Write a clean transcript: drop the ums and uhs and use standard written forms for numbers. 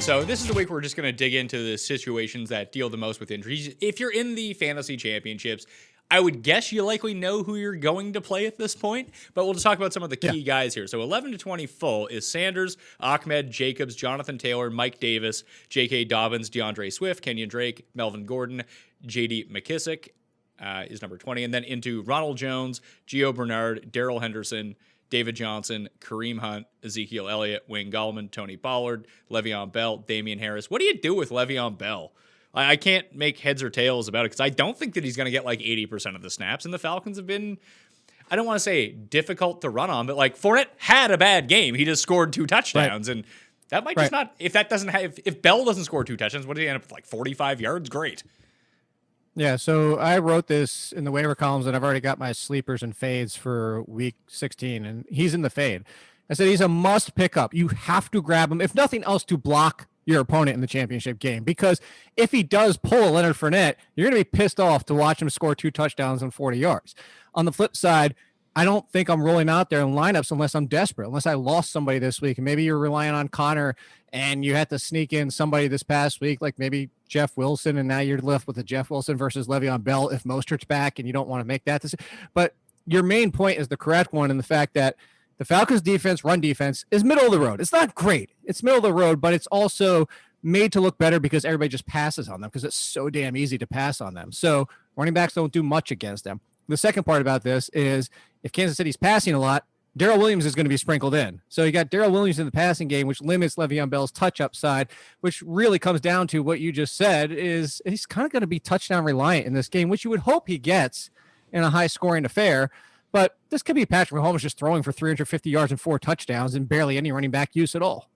So this is the week we're just going to dig into the situations that deal the most with injuries. If you're in the fantasy championships, I would guess you likely know who you're going to play at this point, but we'll just talk about some of the key guys here. So 11 to 20 full is Sanders, Ahmed, Jacobs, Jonathan Taylor, Mike Davis, J.K. Dobbins, DeAndre Swift, Kenyon Drake, Melvin Gordon, J.D. McKissick is number 20. And then into Ronald Jones, Gio Bernard, Darrell Henderson, David Johnson, Kareem Hunt, Ezekiel Elliott, Wayne Gallman, Tony Pollard, Le'Veon Bell, Damian Harris. What do you do with Le'Veon Bell? I can't make heads or tails about it because I don't think that he's going to get like 80% of the snaps. And the Falcons have been, I don't want to say difficult to run on, but like Fournette had a bad game. He just scored 2 touchdowns. Right. And that might just not, if that doesn't have, if Bell doesn't score 2 touchdowns, what did he end up with, like 45 yards? Great. Yeah, so I wrote this in the waiver columns, and I've already got my sleepers and fades for week 16, and he's in the fade. I said he's a must pick up. You have to grab him, if nothing else, to block your opponent in the championship game. Because if he does pull Leonard Fournette, you're going to be pissed off to watch him score 2 touchdowns and 40 yards. On the flip side, I don't think I'm rolling out there in lineups unless I'm desperate, unless I lost somebody this week. And maybe you're relying on Connor and you had to sneak in somebody this past week, like maybe Jeff Wilson, and now you're left with a Jeff Wilson versus Le'Veon Bell if Mostert's back and you don't want to make that decision. But your main point is the correct one in the fact that the Falcons defense, run defense, is middle of the road. It's not great. It's middle of the road, but it's also made to look better because everybody just passes on them because it's so damn easy to pass on them. So running backs don't do much against them. The second part about this is if Kansas City's passing a lot, Darrell Williams is going to be sprinkled in. So you got Darrell Williams in the passing game, which limits Le'Veon Bell's touch upside, which really comes down to what you just said is he's kind of going to be touchdown reliant in this game, which you would hope he gets in a high scoring affair. But this could be Patrick Mahomes just throwing for 350 yards and 4 touchdowns and barely any running back use at all.